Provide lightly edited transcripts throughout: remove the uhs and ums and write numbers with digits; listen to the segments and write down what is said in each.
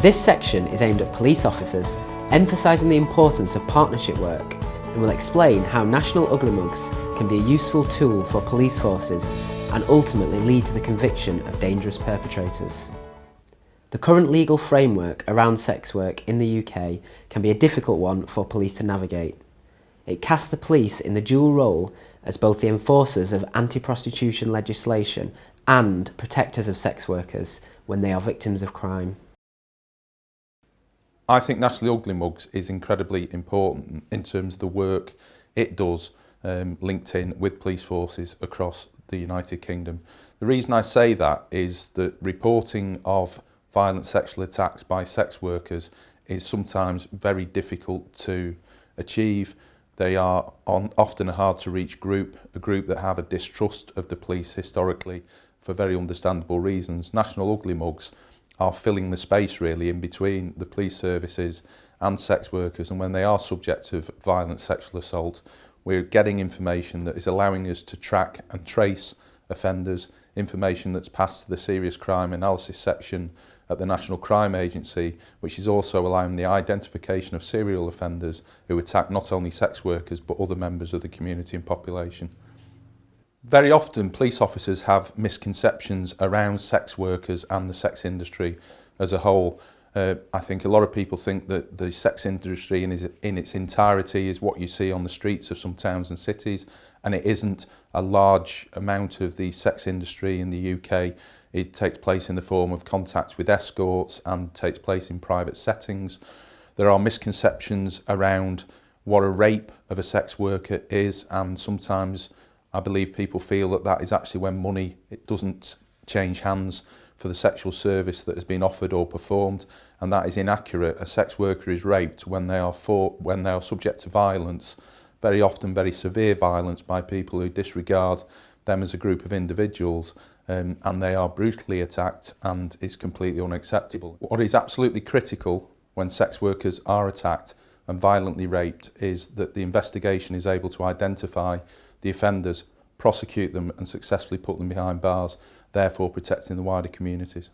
This section is aimed at police officers, emphasising the importance of partnership work, and will explain how National Ugly Mugs can be a useful tool for police forces and ultimately lead to the conviction of dangerous perpetrators. The current legal framework around sex work in the UK can be a difficult one for police to navigate. It casts the police in the dual role as both the enforcers of anti-prostitution legislation and protectors of sex workers when they are victims of crime. I think National Ugly Mugs is incredibly important in terms of the work it does linked in with police forces across the United Kingdom. The reason I say that is that reporting of violent sexual attacks by sex workers is sometimes very difficult to achieve. They are often a hard to reach group, a group that have a distrust of the police historically for very understandable reasons. National Ugly Mugs are filling the space really in between the police services and sex workers, and when they are subject to violent sexual assault, we're getting information that is allowing us to track and trace offenders, information that's passed to the Serious Crime Analysis section at the National Crime Agency, which is also allowing the identification of serial offenders who attack not only sex workers but other members of the community and population. Very often police officers have misconceptions around sex workers and the sex industry as a whole. I think a lot of people think that the sex industry in its entirety is what you see on the streets of some towns and cities, and it isn't. A large amount of the sex industry in the UK, it takes place in the form of contacts with escorts and takes place in private settings. There are misconceptions around what a rape of a sex worker is, and sometimes I believe people feel that that is actually when money, it doesn't change hands for the sexual service that has been offered or performed, and that is inaccurate. A sex worker is raped when they are subject to violence, very often very severe violence by people who disregard them as a group of individuals, and they are brutally attacked, and is completely unacceptable. What is absolutely critical when sex workers are attacked and violently raped is that the investigation is able to identify the offenders, prosecute them and successfully put them behind bars, therefore protecting the wider communities.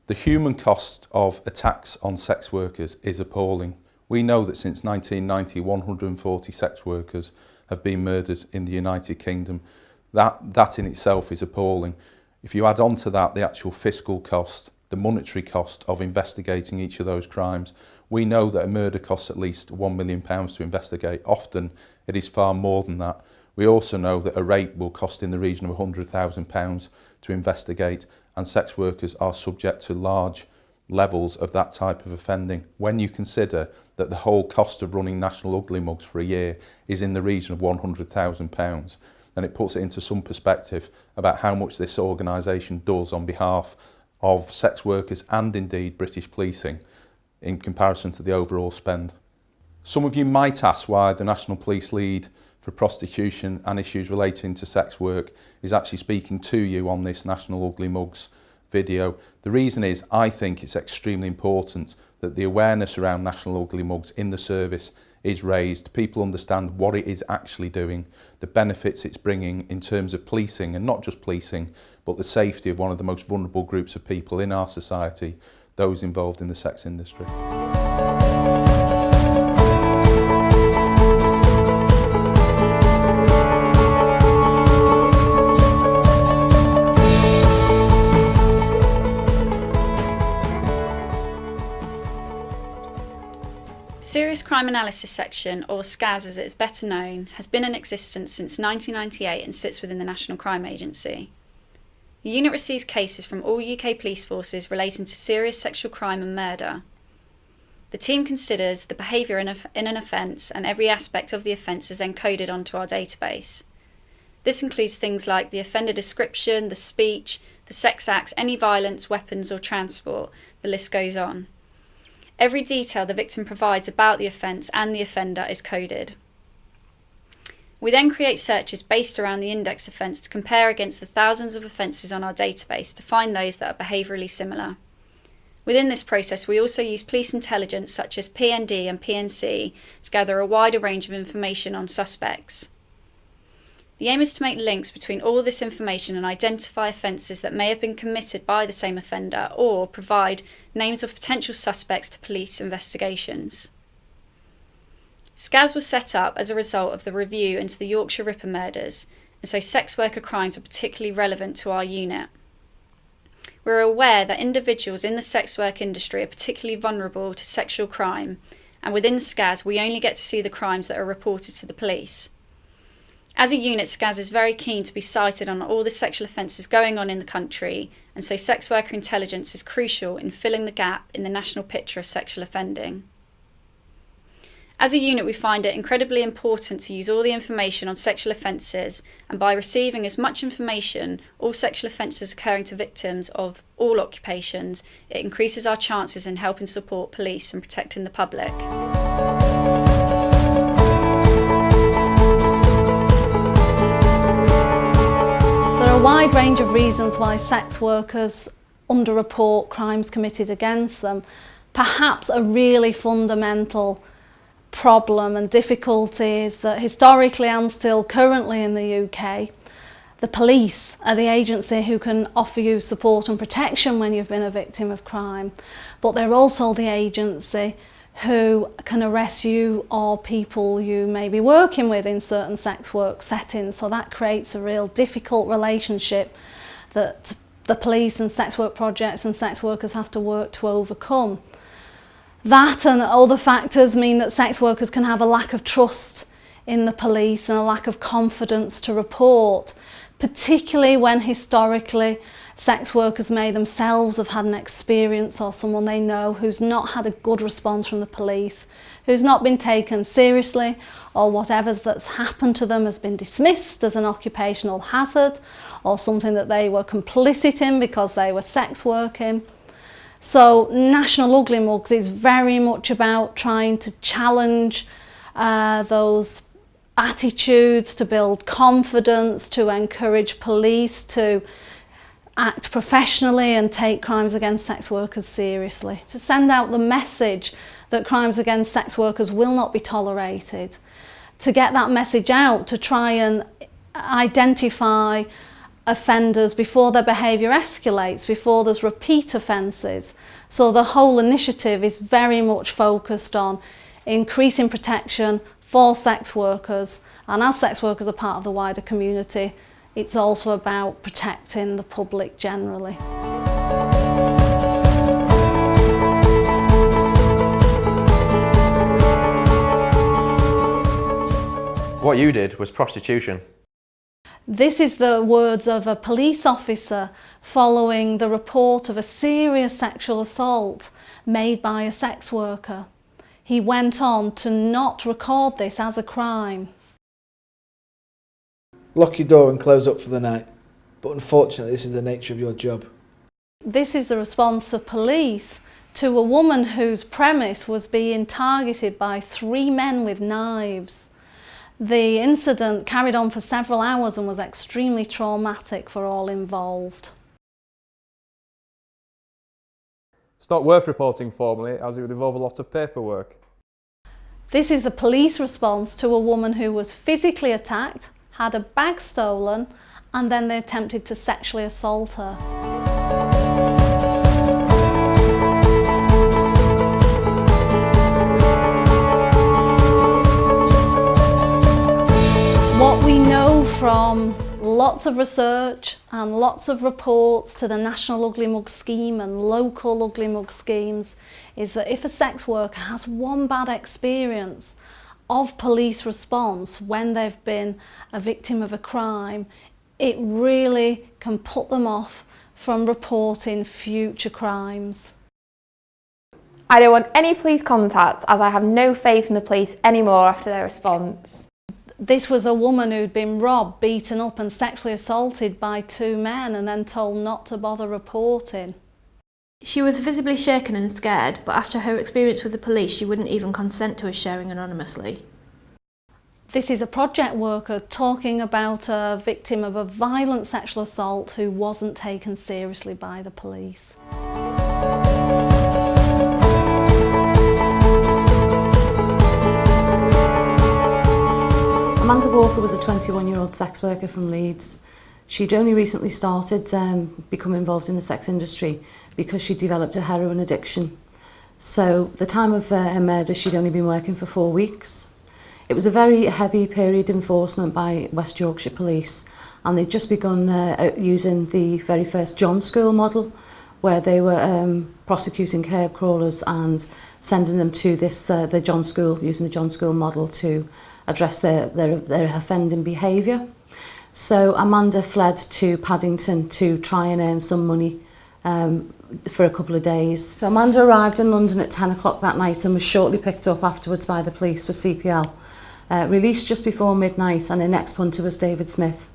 The human cost of attacks on sex workers is appalling. We know that since 1990, 140 sex workers have been murdered in the United Kingdom. That in itself is appalling. If you add on to that the actual fiscal cost, the monetary cost of investigating each of those crimes, we know that a murder costs at least £1 million to investigate. Often it is far more than that. We also know that a rape will cost in the region of £100,000 to investigate, and sex workers are subject to large levels of that type of offending. When you consider that the whole cost of running National Ugly Mugs for a year is in the region of £100,000, then it puts it into some perspective about how much this organisation does on behalf of sex workers and indeed British policing in comparison to the overall spend. Some of you might ask why the National Police Lead for Prostitution and issues relating to sex work is actually speaking to you on this National Ugly Mugs video. The reason is I think it's extremely important that the awareness around National Ugly Mugs in the service is raised. People understand what it is actually doing, the benefits it's bringing in terms of policing, and not just policing, but the safety of one of the most vulnerable groups of people in our society, those involved in the sex industry. Serious Crime Analysis Section, or SCAS as it is better known, has been in existence since 1998 and sits within the National Crime Agency. The unit receives cases from all UK police forces relating to serious sexual crime and murder. The team considers the behaviour in an offence, and every aspect of the offence is encoded onto our database. This includes things like the offender description, the speech, the sex acts, any violence, weapons or transport. The list goes on. Every detail the victim provides about the offence and the offender is coded. We then create searches based around the index offence to compare against the thousands of offences on our database to find those that are behaviourally similar. Within this process, we also use police intelligence such as PND and PNC to gather a wider range of information on suspects. The aim is to make links between all this information and identify offences that may have been committed by the same offender, or provide names of potential suspects to police investigations. SCAS was set up as a result of the review into the Yorkshire Ripper murders, and so sex worker crimes are particularly relevant to our unit. We're aware that individuals in the sex work industry are particularly vulnerable to sexual crime, and within SCAS we only get to see the crimes that are reported to the police. As a unit, SCAS is very keen to be cited on all the sexual offences going on in the country, and so sex worker intelligence is crucial in filling the gap in the national picture of sexual offending. As a unit, we find it incredibly important to use all the information on sexual offences, and by receiving as much information, all sexual offences occurring to victims of all occupations, it increases our chances in helping support police and protecting the public. There are a wide range of reasons why sex workers underreport crimes committed against them. Perhaps a really fundamental problem and difficulty is that historically and still currently in the UK, the police are the agency who can offer you support and protection when you've been a victim of crime, but they're also the agency who can arrest you or people you may be working with in certain sex work settings. So that creates a real difficult relationship that the police and sex work projects and sex workers have to work to overcome. That and other factors mean that sex workers can have a lack of trust in the police and a lack of confidence to report, particularly when historically sex workers may themselves have had an experience or someone they know who's not had a good response from the police, who's not been taken seriously, or whatever that's happened to them has been dismissed as an occupational hazard or something that they were complicit in because they were sex working. So National Ugly Mugs is very much about trying to challenge those attitudes, to build confidence, to encourage police to act professionally and take crimes against sex workers seriously. To send out the message that crimes against sex workers will not be tolerated. To get that message out, to try and identify offenders before their behaviour escalates, before there's repeat offences. So the whole initiative is very much focused on increasing protection for sex workers, and as sex workers are part of the wider community, it's also about protecting the public generally. What you did was prostitution. This is the words of a police officer following the report of a serious sexual assault made by a sex worker. He went on to not record this as a crime. Lock your door and close up for the night, but unfortunately this is the nature of your job. This is the response of police to a woman whose premise was being targeted by 3 men with knives. The incident carried on for several hours and was extremely traumatic for all involved. It's not worth reporting formally, as it would involve a lot of paperwork. This is the police response to a woman who was physically attacked, had a bag stolen, and then they attempted to sexually assault her. What we know from lots of research and lots of reports to the National Ugly Mug scheme and local Ugly Mug schemes is that if a sex worker has one bad experience of police response when they've been a victim of a crime, it really can put them off from reporting future crimes. I don't want any police contact, as I have no faith in the police anymore after their response. This was a woman who'd been robbed, beaten up and sexually assaulted by 2 men and then told not to bother reporting. She was visibly shaken and scared, but after her experience with the police, she wouldn't even consent to us sharing anonymously. This is a project worker talking about a victim of a violent sexual assault who wasn't taken seriously by the police. Amanda Walker was a 21-year-old sex worker from Leeds. She'd only recently started become involved in the sex industry because she developed a heroin addiction. So the time of her murder, she'd only been working for 4 weeks. It was a very heavy period of enforcement by West Yorkshire Police, and they'd just begun using the very first John School model, where they were prosecuting curb crawlers and sending them to this the John School, using the John School model to address their offending behaviour. So Amanda fled to Paddington to try and earn some money for a couple of days. So Amanda arrived in London at 10 o'clock that night and was shortly picked up afterwards by the police for CPL. Released just before midnight, and her next punter was David Smith.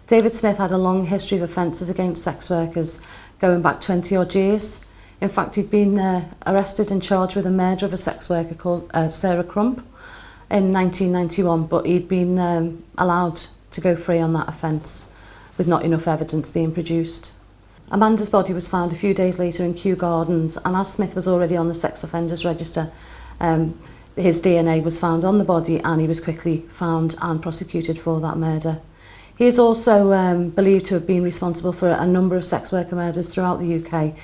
David Smith had a long history of offences against sex workers, going back 20 odd years. In fact, he'd been arrested and charged with the murder of a sex worker called Sarah Crump in 1991, but he'd been allowed to go free on that offence, with not enough evidence being produced. Amanda's body was found a few days later in Kew Gardens, and as Smith was already on the sex offenders register, his DNA was found on the body, and he was quickly found and prosecuted for that murder. He is also believed to have been responsible for a number of sex worker murders throughout the UK.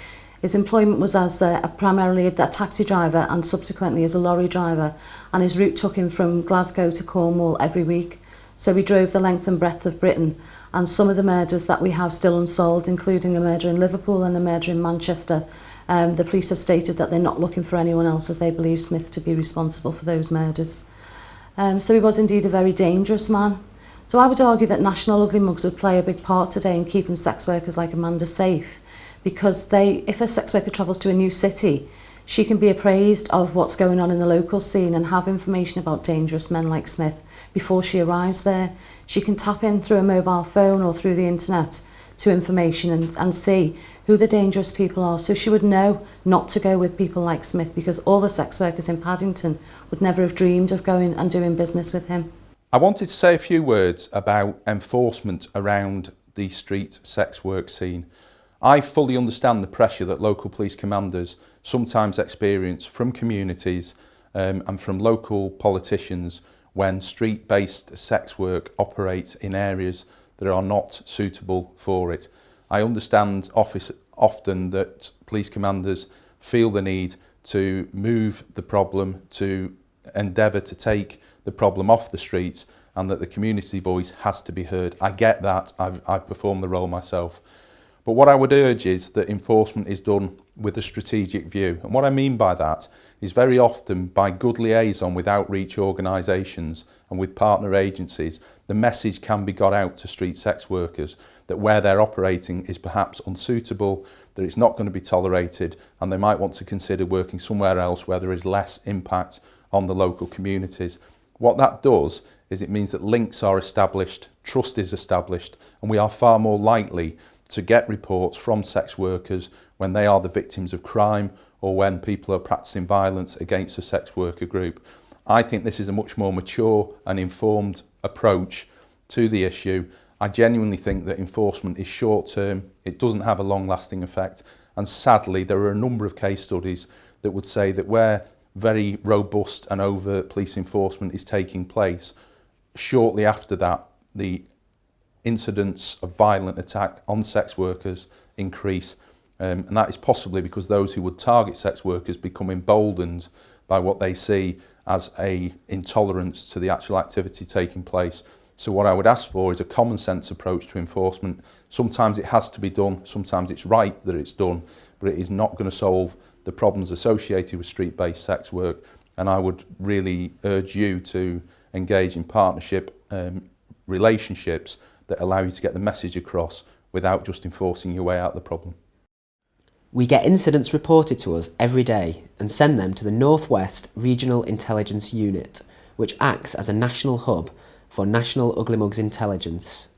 His employment was as primarily a taxi driver and subsequently as a lorry driver, and his route took him from Glasgow to Cornwall every week. So he drove the length and breadth of Britain, and some of the murders that we have still unsolved, including a murder in Liverpool and a murder in Manchester, the police have stated that they're not looking for anyone else, as they believe Smith to be responsible for those murders. So he was indeed a very dangerous man. So I would argue that National Ugly Mugs would play a big part today in keeping sex workers like Amanda safe, because if a sex worker travels to a new city, she can be appraised of what's going on in the local scene and have information about dangerous men like Smith before she arrives there. She can tap in through a mobile phone or through the internet to information and see who the dangerous people are, so she would know not to go with people like Smith, because all the sex workers in Paddington would never have dreamed of going and doing business with him. I wanted to say a few words about enforcement around the street sex work scene. I fully understand the pressure that local police commanders sometimes experience from communities and from local politicians when street-based sex work operates in areas that are not suitable for it. I understand often that police commanders feel the need to move the problem, to endeavour to take the problem off the streets, and that the community voice has to be heard. I get that, I've performed the role myself. But what I would urge is that enforcement is done with a strategic view. And what I mean by that is very often by good liaison with outreach organisations and with partner agencies, the message can be got out to street sex workers that where they're operating is perhaps unsuitable, that it's not going to be tolerated, and they might want to consider working somewhere else where there is less impact on the local communities. What that does is it means that links are established, trust is established, and we are far more likely to get reports from sex workers when they are the victims of crime or when people are practicing violence against a sex worker group. I think this is a much more mature and informed approach to the issue. I genuinely think that enforcement is short term, it doesn't have a long lasting effect, and sadly there are a number of case studies that would say that where very robust and overt police enforcement is taking place, shortly after that the incidents of violent attack on sex workers increase, and that is possibly because those who would target sex workers become emboldened by what they see as a intolerance to the actual activity taking place. So what I would ask for is a common sense approach to enforcement. Sometimes it has to be done, sometimes it's right that it's done, but it is not going to solve the problems associated with street-based sex work, and I would really urge you to engage in partnership relationships that allow you to get the message across without just enforcing your way out of the problem. We get incidents reported to us every day and send them to the North West Regional Intelligence Unit, which acts as a national hub for National Ugly Mugs intelligence.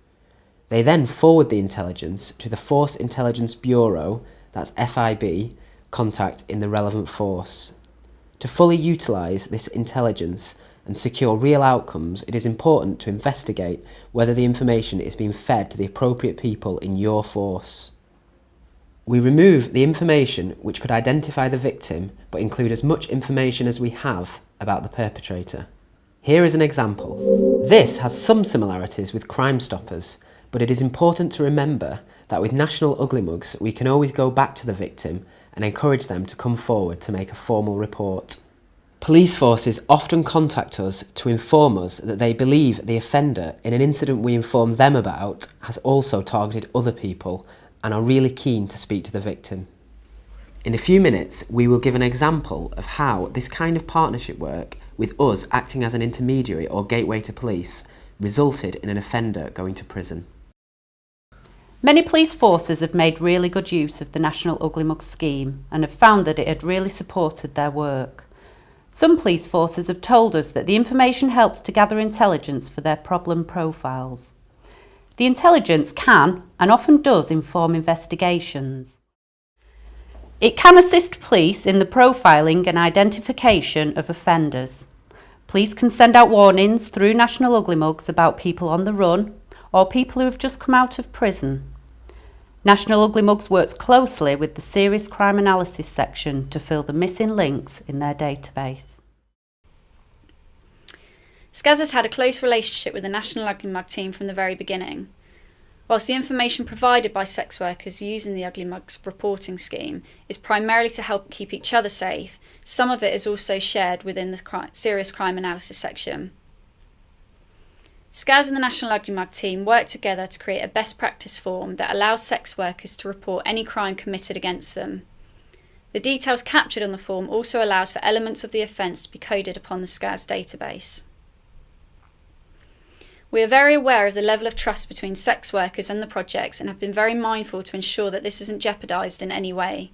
They then forward the intelligence to the Force Intelligence Bureau, that's FIB, contact in the relevant force. To fully utilise this intelligence and secure real outcomes, it is important to investigate whether the information is being fed to the appropriate people in your force. We remove the information which could identify the victim, but include as much information as we have about the perpetrator. Here is an example. This has some similarities with Crime Stoppers, but it is important to remember that with National Ugly Mugs we can always go back to the victim and encourage them to come forward to make a formal report. Police forces often contact us to inform us that they believe the offender in an incident we informed them about has also targeted other people and are really keen to speak to the victim. In a few minutes, we will give an example of how this kind of partnership work, with us acting as an intermediary or gateway to police, resulted in an offender going to prison. Many police forces have made really good use of the National Ugly Mug scheme and have found that it had really supported their work. Some police forces have told us that the information helps to gather intelligence for their problem profiles. The intelligence can, and often does, inform investigations. It can assist police in the profiling and identification of offenders. Police can send out warnings through National Ugly Mugs about people on the run or people who have just come out of prison. National Ugly Mugs works closely with the Serious Crime Analysis section to fill the missing links in their database. SCAS has had a close relationship with the National Ugly Mug team from the very beginning. Whilst the information provided by sex workers using the Ugly Mugs reporting scheme is primarily to help keep each other safe, some of it is also shared within the Serious Crime Analysis section. SCAS and the National Ugly Mug team work together to create a best practice form that allows sex workers to report any crime committed against them. The details captured on the form also allows for elements of the offence to be coded upon the SCAS database. We are very aware of the level of trust between sex workers and the projects and have been very mindful to ensure that this isn't jeopardised in any way.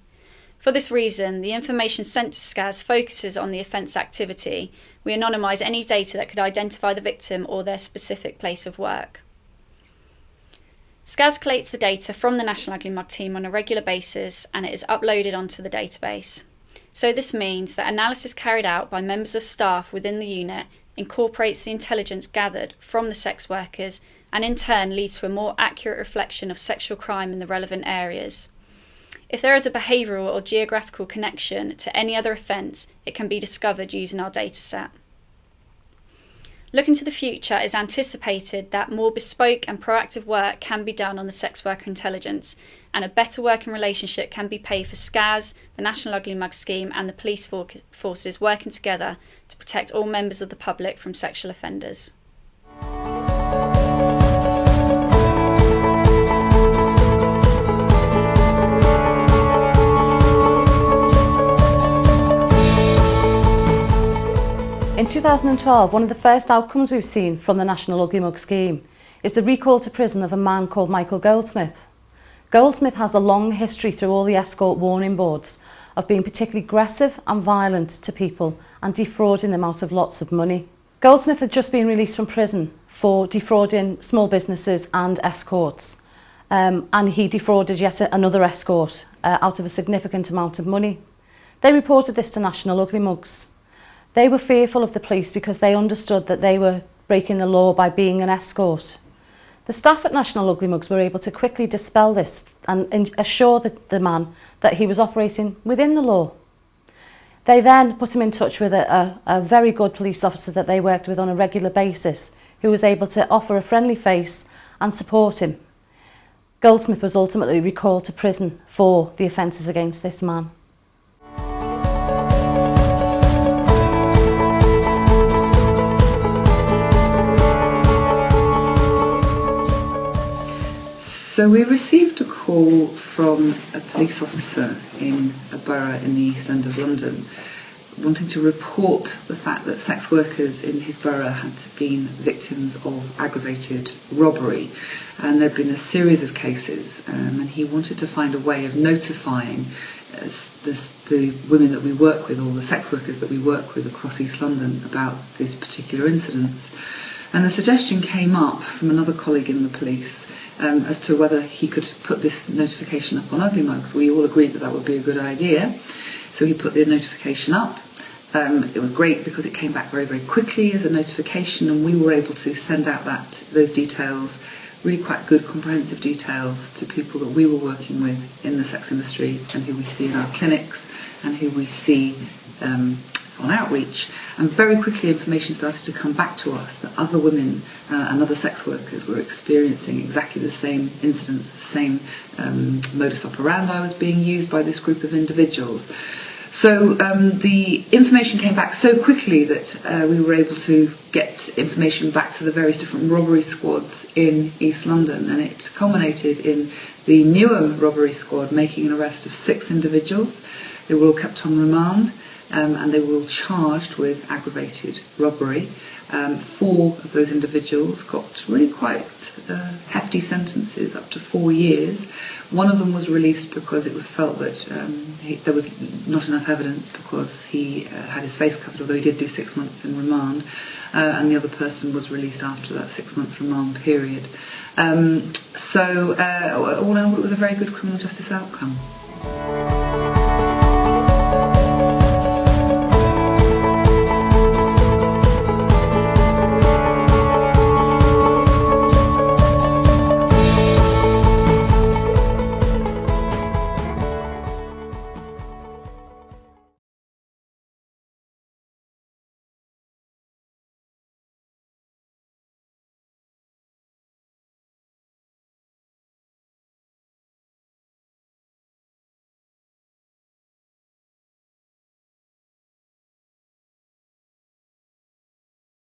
For this reason, the information sent to SCAS focuses on the offence activity. We anonymise any data that could identify the victim or their specific place of work. SCAS collates the data from the National Ugly Mug team on a regular basis and it is uploaded onto the database. So this means that analysis carried out by members of staff within the unit incorporates the intelligence gathered from the sex workers and in turn leads to a more accurate reflection of sexual crime in the relevant areas. If there is a behavioural or geographical connection to any other offence, it can be discovered using our dataset. Looking to the future, it is anticipated that more bespoke and proactive work can be done on the sex worker intelligence, and a better working relationship can be paid for SCAS, the National Ugly Mug scheme and the police forces working together to protect all members of the public from sexual offenders. In 2012, one of the first outcomes we've seen from the National Ugly Mug scheme is the recall to prison of a man called Michael Goldsmith. Goldsmith has a long history through all the escort warning boards of being particularly aggressive and violent to people and defrauding them out of lots of money. Goldsmith had just been released from prison for defrauding small businesses and escorts, and he defrauded yet another escort out of a significant amount of money. They reported this to National Ugly Mugs. They were fearful of the police because they understood that they were breaking the law by being an escort. The staff at National Ugly Mugs were able to quickly dispel this and assure the man that he was operating within the law. They then put him in touch with a very good police officer that they worked with on a regular basis, who was able to offer a friendly face and support him. Goldsmith was ultimately recalled to prison for the offences against this man. So we received a call from a police officer in a borough in the East End of London wanting to report the fact that sex workers in his borough had been victims of aggravated robbery, and there'd been a series of cases, and he wanted to find a way of notifying the women that we work with, or the sex workers that we work with across East London, about these particular incidents. And the suggestion came up from another colleague in the police as to whether he could put this notification up on Ugly Mugs. We all agreed that that would be a good idea, so he put the notification up. It was great because it came back very, very quickly as a notification, and we were able to send out those details, really quite good comprehensive details, to people that we were working with in the sex industry and who we see in our clinics and who we see on outreach, and very quickly information started to come back to us that other women and other sex workers were experiencing exactly the same incidents, the same modus operandi was being used by this group of individuals. So the information came back so quickly that we were able to get information back to the various different robbery squads in East London, and it culminated in the Newham robbery squad making an arrest of 6 individuals. They were all kept on remand, and they were all charged with aggravated robbery. 4 of those individuals got really quite hefty sentences, up to 4 years. One of them was released because it was felt that there was not enough evidence because he had his face covered, although he did do 6 months in remand, and the other person was released after that 6-month remand period. So all in all, it was a very good criminal justice outcome.